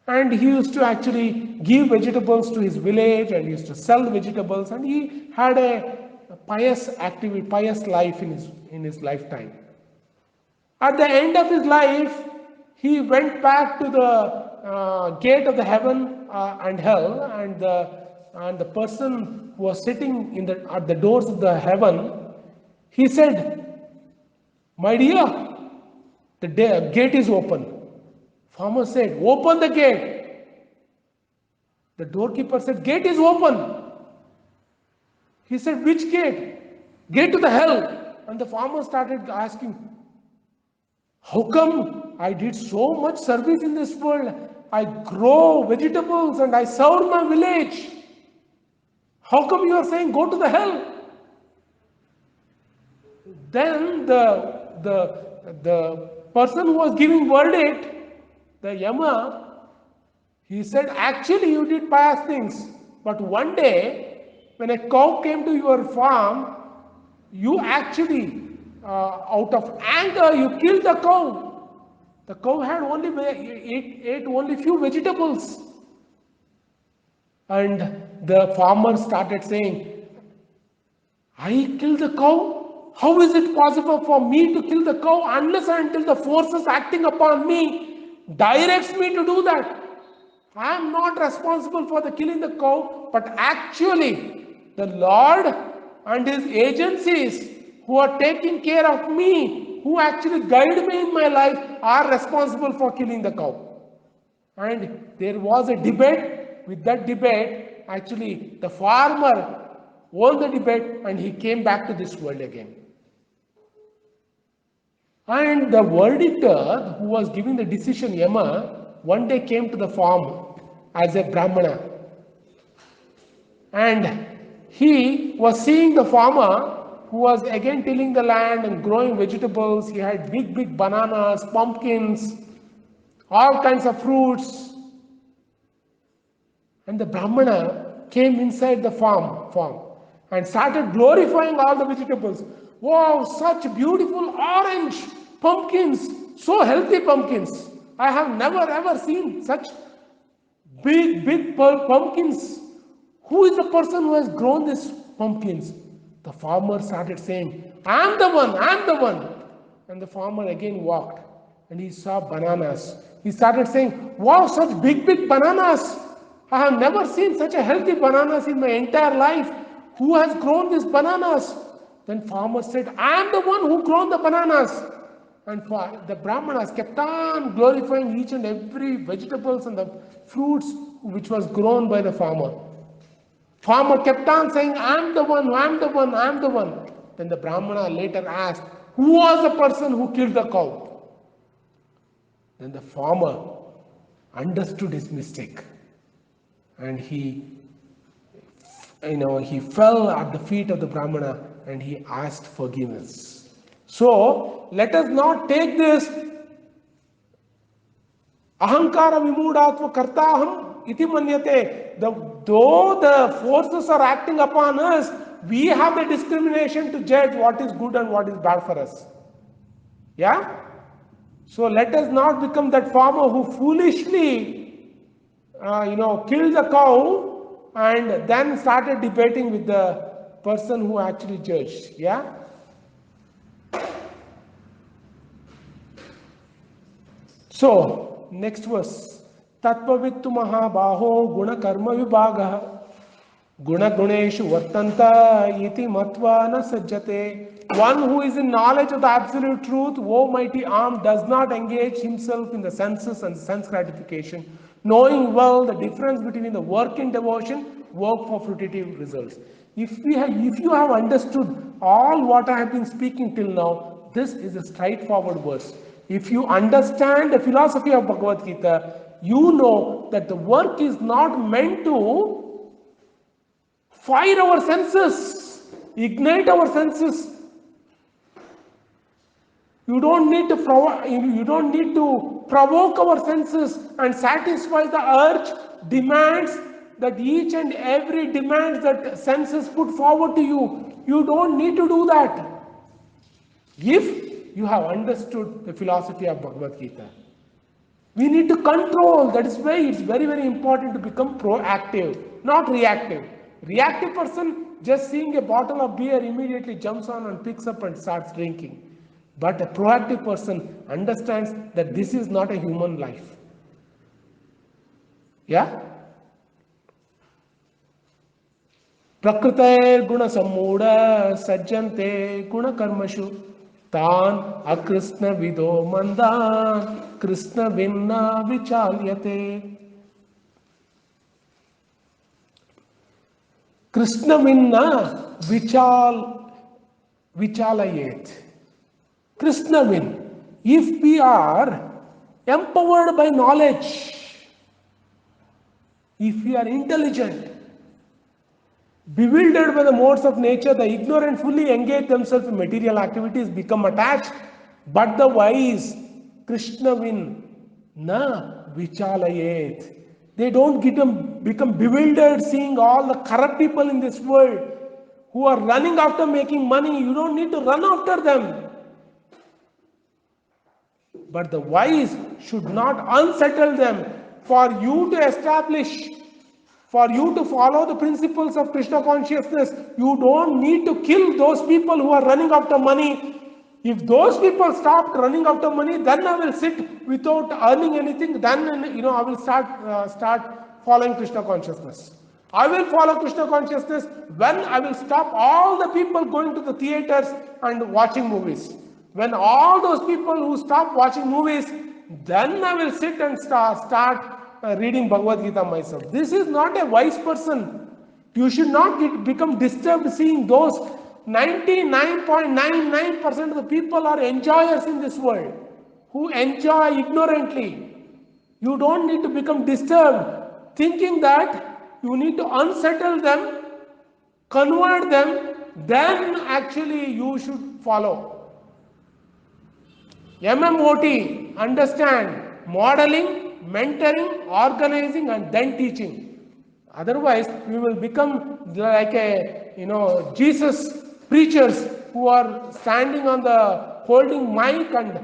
And he used to actually give vegetables to his village, and he used to sell vegetables, and he had a pious life in his lifetime. At the end of his life, he went back to the gate of the heaven and hell, and the person who was sitting at the doors of the heaven, he said, my dear, the gate is open. Farmer said, open the gate. The doorkeeper said, gate is open. He said, which gate? Gate to the hell. And the farmer started asking, how come I did so much service in this world? I grow vegetables and I serve my village. How come you are saying go to the hell? Then the person who was giving verdict, the Yama, he said, actually you did pious things, but one day when a cow came to your farm, you actually, out of anger, you killed the cow. The cow had ate only few vegetables. And the farmer started saying, I killed the cow? How is it possible for me to kill the cow unless and until the forces acting upon me directs me to do that? I am not responsible for the killing the cow, but actually the Lord and his agencies who are taking care of me, who actually guide me in my life, are responsible for killing the cow. And there was a debate. With that debate, actually the farmer won the debate and he came back to this world again. And the verdictor who was giving the decision, Yama, one day came to the farm as a Brahmana. And he was seeing the farmer who was again tilling the land and growing vegetables. He had big bananas, pumpkins, all kinds of fruits. And the Brahmana came inside the farm and started glorifying all the vegetables. Wow, such beautiful orange pumpkins, so healthy pumpkins. I have never ever seen such big pumpkins. Who is the person who has grown these pumpkins? The farmer started saying, I'm the one. And the farmer again walked and he saw bananas. He started saying, wow, such big, big bananas. I have never seen such a healthy bananas in my entire life. Who has grown these bananas? Then farmer said, I am the one who grown the bananas. And the Brahmanas kept on glorifying each and every vegetables and the fruits which was grown by the farmer. Farmer kept on saying, I am the one, I am the one, I am the one. Then the Brahmana later asked, who was the person who killed the cow? Then the farmer understood his mistake, and he fell at the feet of the Brahmana and he asked forgiveness. So let us not take this ahankara vimudatva kartaham iti manyate. Though the forces are acting upon us, we have the discrimination to judge what is good and what is bad for us. Yeah? So let us not become that farmer who foolishly killed the cow and then started debating with the person who actually judged. Yeah? So, next verse. Tattvavittu mahabaho guna karma vibhagah guna guneshu vartanta iti matva na sajjate. One who is in knowledge of the absolute truth, O mighty arm, does not engage himself in the senses and sense gratification, knowing well the difference between the work in devotion, work for fruitive results. If you have understood all what I have been speaking till now, this is a straightforward verse. If you understand the philosophy of Bhagavad Gita, you know that the work is not meant to fire our senses, ignite our senses. You don't need to provoke our senses and satisfy the urge, demands that each and every demand that senses put forward to you. You don't need to do that. If you have understood the philosophy of Bhagavad Gita, we need to control. That is why it's very, very important to become proactive, not reactive. Reactive person, just seeing a bottle of beer, immediately jumps on and picks up and starts drinking. But a proactive person understands that this is not a human life. Yeah? Prakritair guna sammuda sajjante guna karmashu tan akrishna vido mandan krishna vinna vichalyate. Krishna vinna vichalayet. Krishna win. If we are empowered by knowledge, if we are intelligent, bewildered by the modes of nature, the ignorant fully engage themselves in material activities, become attached, but the wise, Krishna win, na vichalayet. They don't become bewildered seeing all the corrupt people in this world who are running after making money. You don't need to run after them. But the wise should not unsettle them. For you to establish, for you to follow the principles of Krishna consciousness, you don't need to kill those people who are running after money. If those people stopped running after money, then I will sit without earning anything. Then I will start following Krishna consciousness. I will follow Krishna consciousness when I will stop all the people going to the theaters and watching movies. When all those people who stop watching movies, then I will sit and start reading Bhagavad Gita myself. This is not a wise person. You should not become disturbed seeing those 99.99% of the people are enjoyers in this world who enjoy ignorantly. You don't need to become disturbed thinking that you need to unsettle them, convert them, then actually you should follow. MMOT, understand, modeling, mentoring, organizing and then teaching. Otherwise, we will become like Jesus preachers who are standing on the holding mic and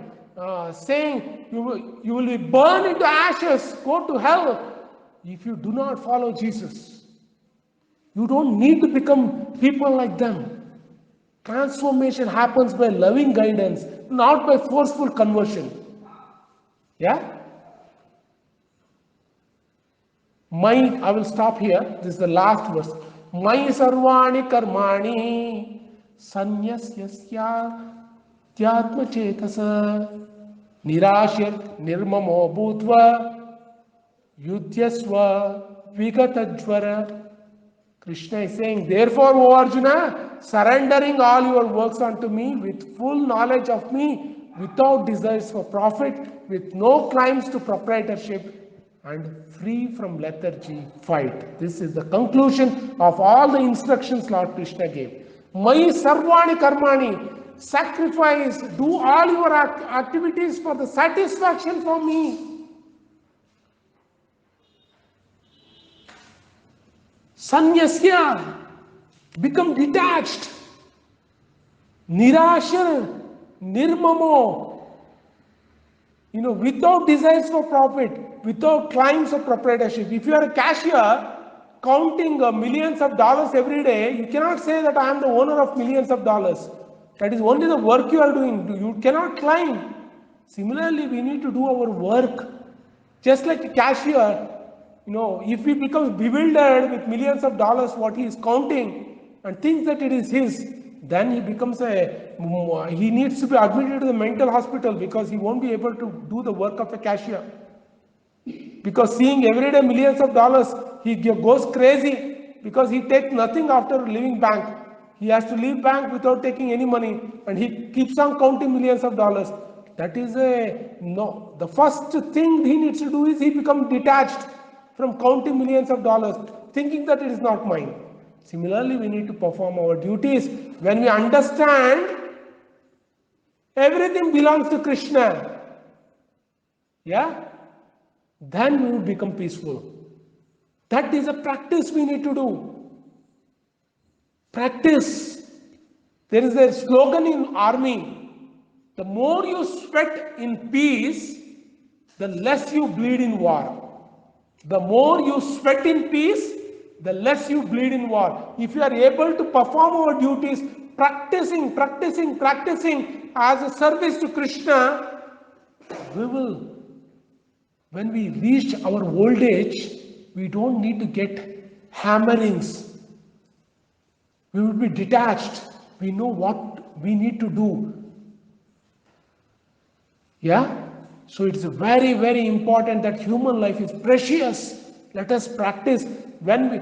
saying you will be burned into ashes, go to hell if you do not follow Jesus. You don't need to become people like them. Transformation happens by loving guidance, not by forceful conversion. Yeah? I will stop here. This is the last verse. Mai sarvani karmani sanyasyasya tyatma chetasa nirashir nirmamo bhutva yudhyasva vigatajvara. Krishna is saying, therefore, O Arjuna, surrendering all your works unto me with full knowledge of me, without desires for profit, with no claims to proprietorship, and free from lethargy, fight. This is the conclusion of all the instructions Lord Krishna gave. Mai sarvani karmani, sacrifice, do all your activities for the satisfaction for me. Sanyasya, become detached. Nirashar, nirmamo, without desires for profit, without claims of proprietorship. If you are a cashier counting millions of dollars every day, you cannot say that I am the owner of millions of dollars. That is only the work you are doing. You cannot claim. Similarly, we need to do our work. Just like a cashier, if he becomes bewildered with millions of dollars what he is counting and thinks that it is his, then he needs to be admitted to the mental hospital because he won't be able to do the work of a cashier. Because seeing every day millions of dollars, he goes crazy because he takes nothing after leaving bank. He has to leave bank without taking any money and he keeps on counting millions of dollars. That is no. The first thing he needs to do is he becomes detached from counting millions of dollars, thinking that it is not mine. Similarly, we need to perform our duties. When we understand everything belongs to Krishna, then we will become peaceful. That is a practice we need to do. Practice. There is a slogan in army. The more you sweat in peace, the less you bleed in war. The more you sweat in peace, the less you bleed in war. If you are able to perform our duties, practicing as a service to Krishna, when we reach our old age, we don't need to get hammerings. We will be detached. We know what we need to do. So it's very, very important that human life is precious. Let us practice. When we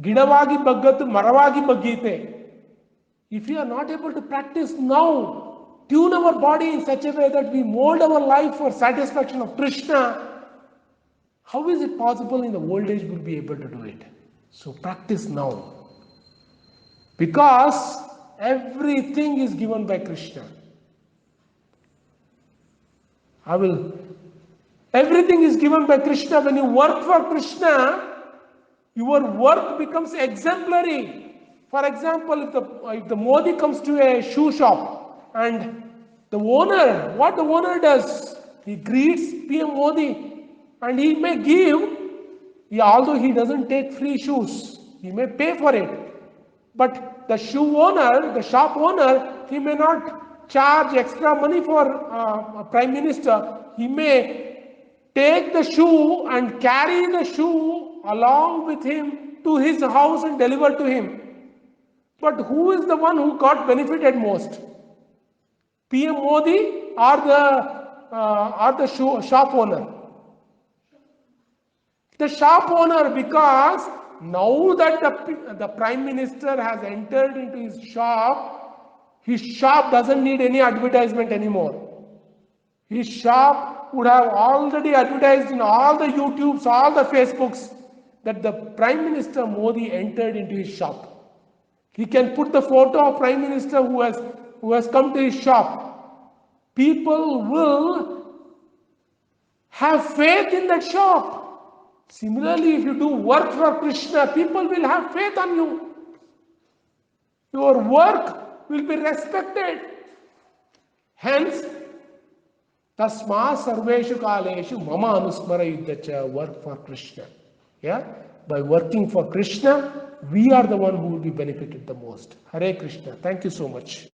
gidavagi baggat maravagi bagite. If we are not able to practice now, tune our body in such a way that we mold our life for satisfaction of Krishna, how is it possible in the old age we'll be able to do it? So practice now. Because everything is given by Krishna. Everything is given by Krishna. When you work for Krishna, your work becomes exemplary. For example, if the Modi comes to a shoe shop and what the owner does, he greets PM Modi and he may give, although he doesn't take free shoes, he may pay for it. But the shop owner, he may not charge extra money for a Prime Minister. He may take the shoe and carry the shoe along with him to his house and deliver to him. But who is the one who got benefited most? PM Modi or the shop owner? The shop owner, because now that the Prime Minister has entered into his shop doesn't need any advertisement anymore. His shop would have already advertised in all the YouTubes, all the Facebooks, that the Prime Minister Modi entered into his shop. He can put the photo of Prime Minister who has come to his shop. People will have faith in that shop. Similarly, if you do work for Krishna, people will have faith on you. Your work will be respected. Hence, tasma sarveshu kaleshu mama anusmara yuddhacha, work for Krishna. By working for Krishna, we are the one who will be benefited the most. Hare Krishna. Thank you so much.